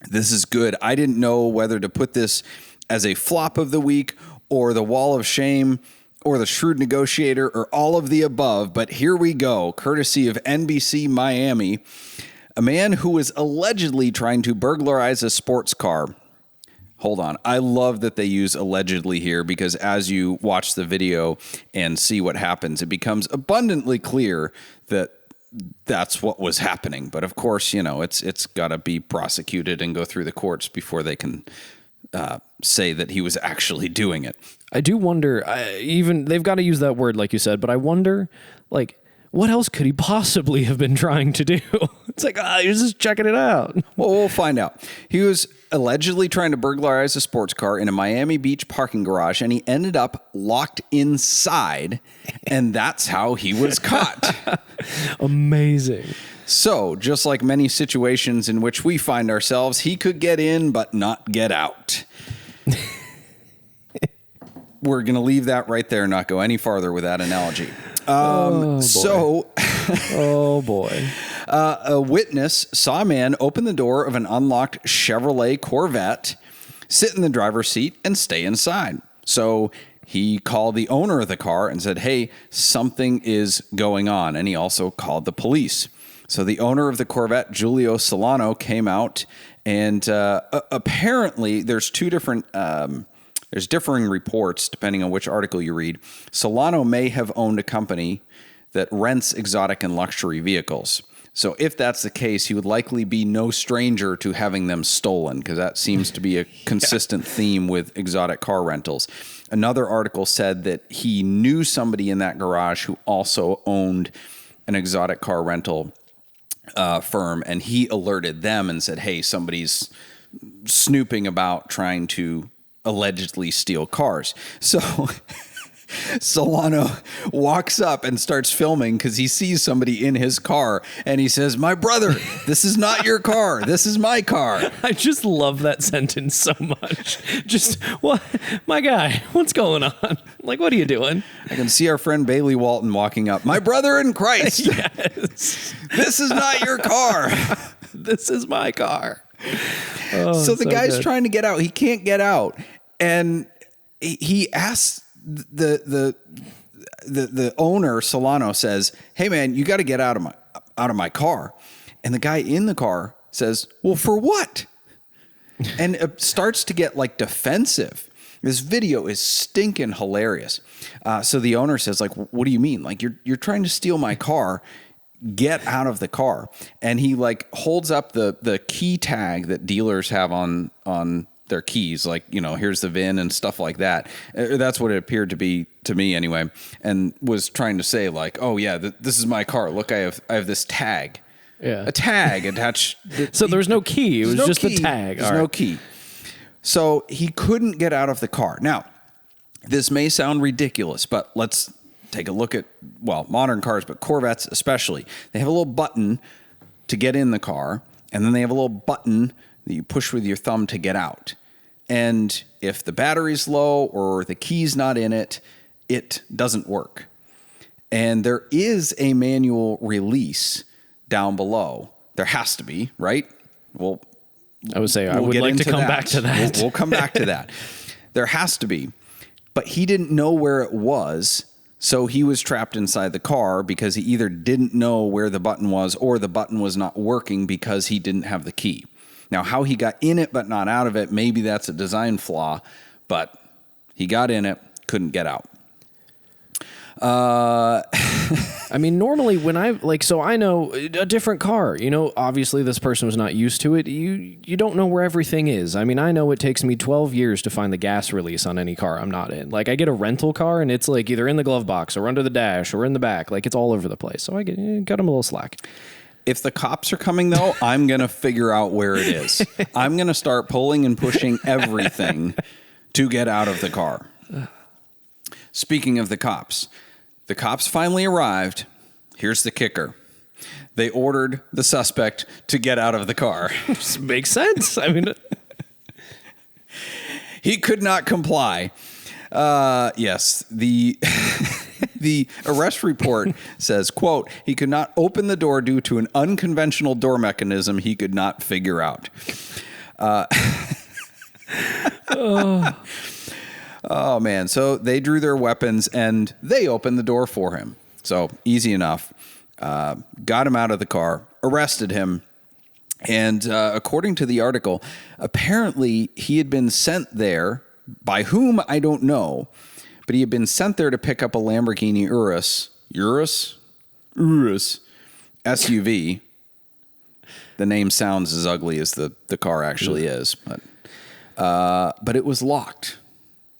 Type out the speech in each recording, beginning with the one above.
This is good. I didn't know whether to put this as a flop of the week or the wall of shame or the shrewd negotiator or all of the above, but here we go. Courtesy of NBC Miami, a man who was allegedly trying to burglarize a sports car. Hold on. I love that they use allegedly here because as you watch the video and see what happens, it becomes abundantly clear that that's what was happening. But of course, you know, it's got to be prosecuted and go through the courts before they can say that he was actually doing it. I do wonder, even they've got to use that word like you said, but I wonder, like, what else could he possibly have been trying to do? It's like, he's just checking it out. Well, we'll find out. He was allegedly trying to burglarize a sports car in a Miami Beach parking garage, and he ended up locked inside, and that's how he was caught. Amazing. So, just like many situations in which we find ourselves, he could get in but not get out. We're going to leave that right there and not go any farther with that analogy. Oh, boy. A witness saw a man open the door of an unlocked Chevrolet Corvette, sit in the driver's seat, and stay inside. So he called the owner of the car and said, hey, something is going on. And he also called the police. So the owner of the Corvette, Julio Solano, came out, and apparently there's two different... There's differing reports depending on which article you read. Solano may have owned a company that rents exotic and luxury vehicles. So if that's the case, he would likely be no stranger to having them stolen, because that seems to be a consistent theme with exotic car rentals. Another article said that he knew somebody in that garage who also owned an exotic car rental firm, and he alerted them and said, hey, somebody's snooping about trying to allegedly steal cars. So Solano walks up and starts filming because he sees somebody in his car, and he says, my brother, this is not your car. This is my car. I just love that sentence so much. Just, what? My guy, what's going on? Like, what are you doing? I can see our friend Bailey Walton walking up. My brother in Christ. Yes. This is not your car. This is my car. So the guy's trying to get out. He can't get out. And he asks the owner, Solano, says, hey man, you got to get out of my car. And the guy in the car says, well, for what? And it starts to get like defensive. This video is stinking hilarious. So the owner says, like, what do you mean? Like, you're trying to steal my car. Get out of the car. And he like holds up the key tag that dealers have on their keys. Like, you know, here's the VIN and stuff like that. That's what it appeared to be to me anyway. And was trying to say like, oh yeah, this is my car. Look, I have this tag. Yeah. A tag attached. So there was no key. It was just the tag. There's no key. So he couldn't get out of the car. Now, this may sound ridiculous, but let's take a look at, well, modern cars, but Corvettes especially. They have a little button to get in the car, and then they have a little button that you push with your thumb to get out. And if the battery's low or the key's not in it, it doesn't work. And there is a manual release down below. There has to be, right? Well, I would say I would like to come back to that. We'll come back to that. There has to be. But he didn't know where it was, so he was trapped inside the car because he either didn't know where the button was or the button was not working because he didn't have the key. Now, how he got in it but not out of it, maybe that's a design flaw, but he got in it, couldn't get out. I mean, normally when so I know a different car, you know, obviously this person was not used to it. You don't know where everything is. I mean, I know it takes me 12 years to find the gas release on any car I'm not in. Like, I get a rental car and it's like either in the glove box or under the dash or in the back. Like, it's all over the place. So I got him a little slack. If the cops are coming, though, I'm going to figure out where it is. I'm going to start pulling and pushing everything to get out of the car. Speaking of the cops finally arrived. Here's the kicker. They ordered the suspect to get out of the car. Makes sense. I mean, he could not comply. Yes, the arrest report says, quote, he could not open the door due to an unconventional door mechanism he could not figure out. Oh, man. So they drew their weapons and they opened the door for him. So easy enough. Got him out of the car, arrested him. And according to the article, apparently he had been sent there, by whom I don't know, but he had been sent there to pick up a Lamborghini Urus SUV. The name sounds as ugly as the car actually is, but it was locked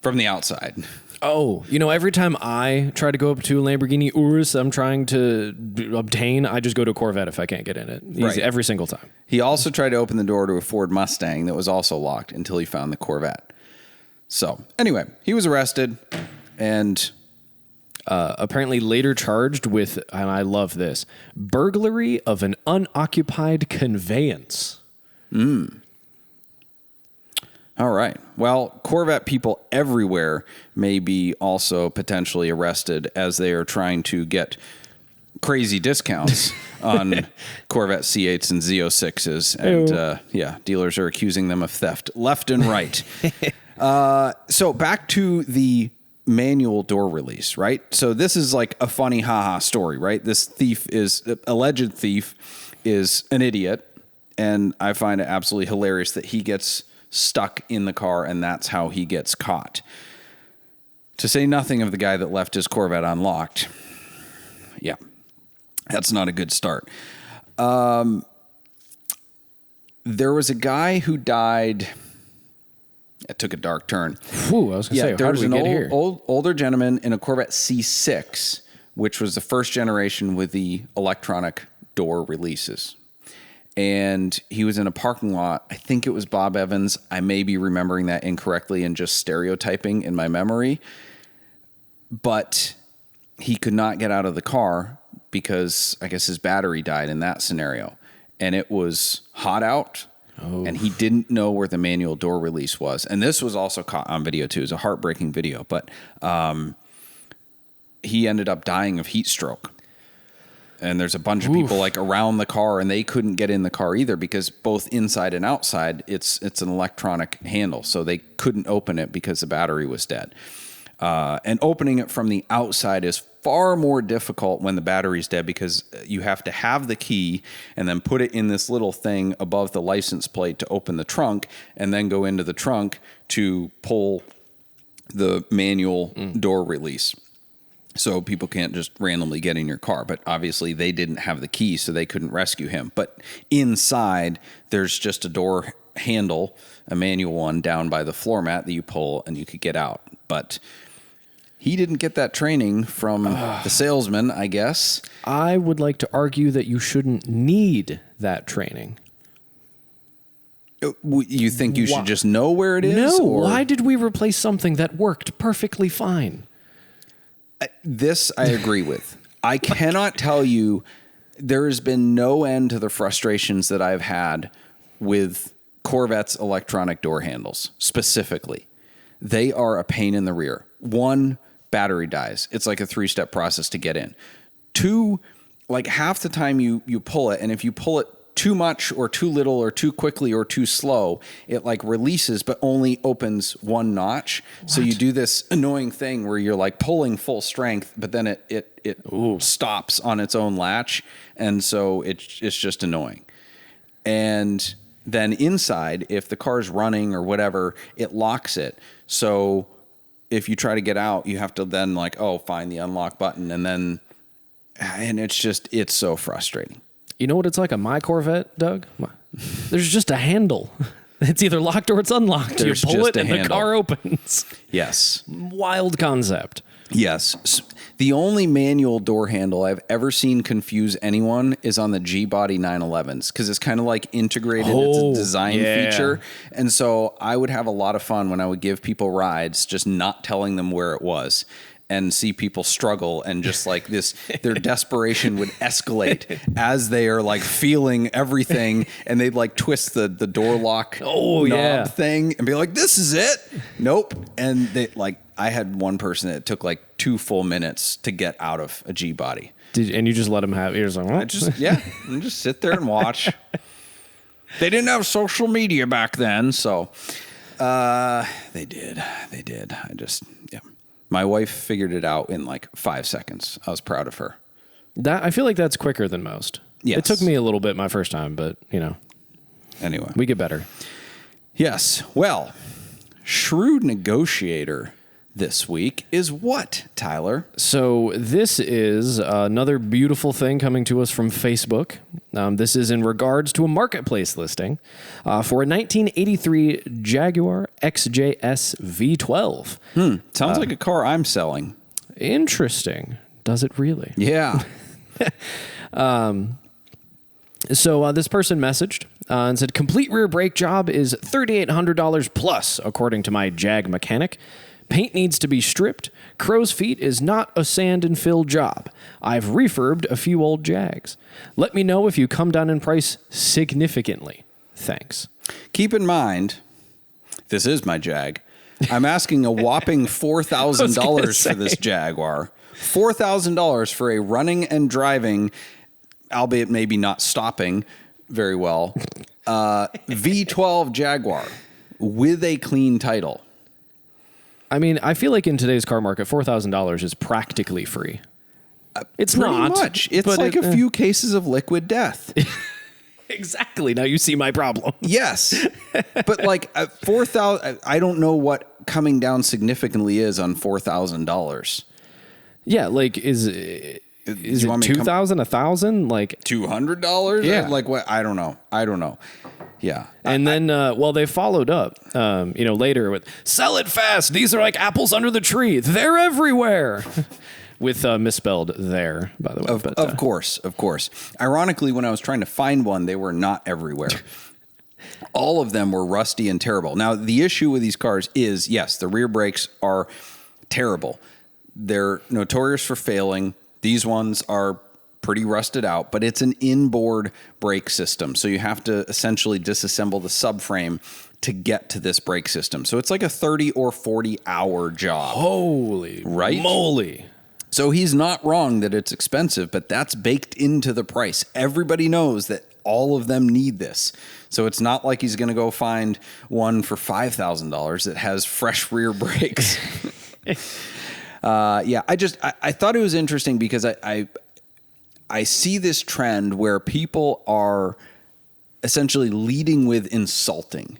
from the outside. Oh, every time I try to go up to a Lamborghini Urus I'm trying to obtain, I just go to a Corvette if I can't get in it. Right. Every single time. He also tried to open the door to a Ford Mustang that was also locked until he found the Corvette. So, anyway, he was arrested and apparently later charged with, and I love this, burglary of an unoccupied conveyance. All right. Well, Corvette people everywhere may be also potentially arrested as they are trying to get crazy discounts on Corvette C8s and Z06s. And dealers are accusing them of theft left and right. So back to the manual door release, right? So this is like a funny haha story, right? This alleged thief is an idiot. And I find it absolutely hilarious that he gets stuck in the car and that's how he gets caught. To say nothing of the guy that left his Corvette unlocked. Yeah, that's not a good start. There was a guy who died. It took a dark turn. Whew, I was going to say, how did we get here? Older gentleman in a Corvette C6, which was the first generation with the electronic door releases. And he was in a parking lot. I think it was Bob Evans. I may be remembering that incorrectly and just stereotyping in my memory. But he could not get out of the car because I guess his battery died in that scenario. And it was hot out. Oh. And he didn't know where the manual door release was. And this was also caught on video too. It was a heartbreaking video. But he ended up dying of heat stroke. And there's a bunch of people like around the car and they couldn't get in the car either because both inside and outside, it's an electronic handle. So they couldn't open it because the battery was dead. And opening it from the outside is far more difficult when the battery's dead because you have to have the key and then put it in this little thing above the license plate to open the trunk and then go into the trunk to pull the manual door release. So people can't just randomly get in your car. But obviously they didn't have the key, so they couldn't rescue him. But inside, there's just a door handle, a manual one, down by the floor mat that you pull and you could get out. But he didn't get that training from the salesman, I guess. I would like to argue that you shouldn't need that training. You think you should just know where it is? No, why did we replace something that worked perfectly fine? This I agree with. I cannot tell you, there has been no end to the frustrations that I've had with Corvette's electronic door handles, specifically. They are a pain in the rear. One, battery dies. It's like a 3-step process to get in. Two, like half the time you pull it, and if you pull it too much or too little or too quickly or too slow, it like releases but only opens one notch. What? So you do this annoying thing where you're like pulling full strength, but then it stops on its own latch, and so it's just annoying. And then inside, if the car's running or whatever, it locks it. So if you try to get out, you have to then like, find the unlock button, and it's so frustrating. You know what it's like on my Corvette, Doug? There's just a handle. It's either locked or it's unlocked. There's you pull just it and handle. the car opens. Yes. Wild concept. Yes. The only manual door handle I've ever seen confuse anyone is on the G-Body 911s because it's kind of like integrated. It's a design feature. And so I would have a lot of fun when I would give people rides, just not telling them where it was, and see people struggle, and just like this, their desperation would escalate as they are like feeling everything, and they'd like twist the door lock knob thing and be like, "This is it." Nope. And they I had one person that took like 2 full minutes to get out of a G-Body. And you just let him have ears on? And just sit there and watch. They didn't have social media back then, so they did. Yeah. My wife figured it out in like 5 seconds. I was proud of her. I feel like that's quicker than most. Yes. It took me a little bit my first time, but Anyway, we get better. Yes. Well, shrewd negotiator this week is what, Tyler? So this is another beautiful thing coming to us from Facebook. This is in regards to a marketplace listing for a 1983 Jaguar XJS V12. Sounds like a car I'm selling. Interesting. Does it really? Yeah. So this person messaged and said, complete rear brake job is $3,800 plus, according to my Jag mechanic. Paint needs to be stripped. Crow's feet is not a sand and fill job. I've refurbed a few old Jags. Let me know if you come down in price significantly. Thanks. Keep in mind, this is my Jag. I'm asking a whopping $4,000 for this Jaguar. $4,000 for a running and driving, albeit maybe not stopping very well, V12 Jaguar with a clean title. I mean, I feel like in today's car market, $4,000 is practically free. It's Pretty not much. It's like a few cases of liquid death. Exactly. Now you see my problem. Yes. But like 4,000, I don't know what coming down significantly is on $4,000. Yeah, like is it 2,000, 1,000, like $200? Yeah. Like what? I don't know. Yeah. And then, they followed up, later with, sell it fast. These are like apples under the tree. They're everywhere. With misspelled there, by the way. Of course. Ironically, when I was trying to find one, they were not everywhere. All of them were rusty and terrible. Now, the issue with these cars is, yes, the rear brakes are terrible. They're notorious for failing. These ones are pretty rusted out, but it's an inboard brake system. So you have to essentially disassemble the subframe to get to this brake system. So it's like a 30 or 40 hour job. Holy moly. So he's not wrong that it's expensive, but that's baked into the price. Everybody knows that all of them need this. So it's not like he's going to go find one for $5,000 that has fresh rear brakes. I thought it was interesting because I see this trend where people are essentially leading with insulting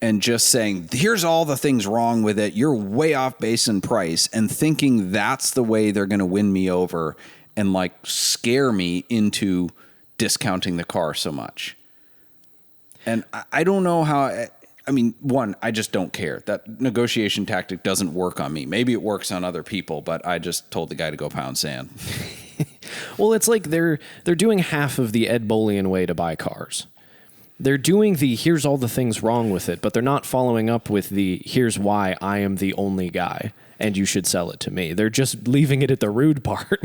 and just saying, here's all the things wrong with it. You're way off base in price, and thinking that's the way they're going to win me over and like scare me into discounting the car so much. And I don't know how. I mean, one, I just don't care. That negotiation tactic doesn't work on me. Maybe it works on other people, but I just told the guy to go pound sand. Well, it's like they're doing half of the Ed Bolian way to buy cars. They're doing the here's all the things wrong with it, but they're not following up with the here's why I am the only guy and you should sell it to me. They're just leaving it at the rude part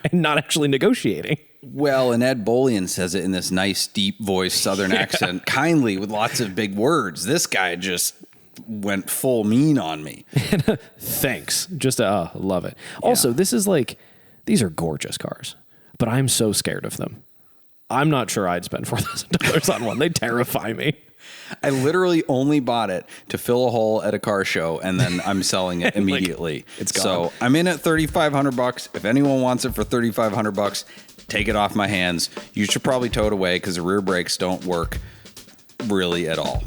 and not actually negotiating. Well, and Ed Bolian says it in this nice, deep voice, Southern accent, kindly with lots of big words. This guy just went full mean on me. Thanks. Just love it. Also, this is like, these are gorgeous cars, but I'm so scared of them. I'm not sure I'd spend $4,000 on one. They terrify me. I literally only bought it to fill a hole at a car show, and then I'm selling it immediately. It's gone. So I'm in at $3,500. If anyone wants it for $3,500, take it off my hands. You should probably tow it away because the rear brakes don't work really at all.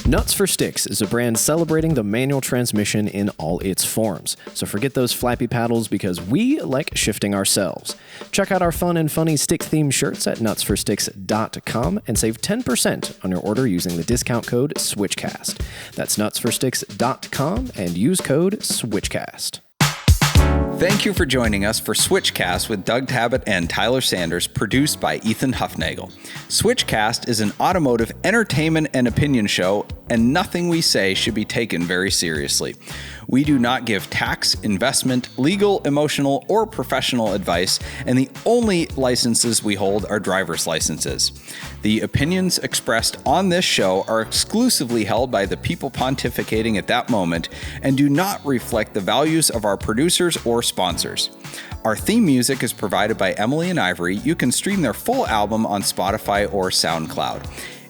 Nuts for Sticks is a brand celebrating the manual transmission in all its forms. So forget those flappy paddles because we like shifting ourselves. Check out our fun and funny stick-themed shirts at nutsforsticks.com and save 10% on your order using the discount code SWITCHCAST. That's nutsforsticks.com and use code SWITCHCAST. Thank you for joining us for Switchcast with Doug Tabbitt and Tyler Sanders, produced by Ethan Huffnagel. Switchcast is an automotive entertainment and opinion show and nothing we say should be taken very seriously. We do not give tax, investment, legal, emotional, or professional advice, and the only licenses we hold are driver's licenses. The opinions expressed on this show are exclusively held by the people pontificating at that moment and do not reflect the values of our producers or sponsors. Our theme music is provided by Emily and Ivory. You can stream their full album on Spotify or SoundCloud.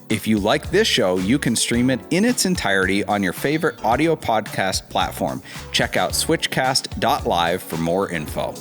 If you like this show, you can stream it in its entirety on your favorite audio podcast platform. Check out switchcast.live for more info.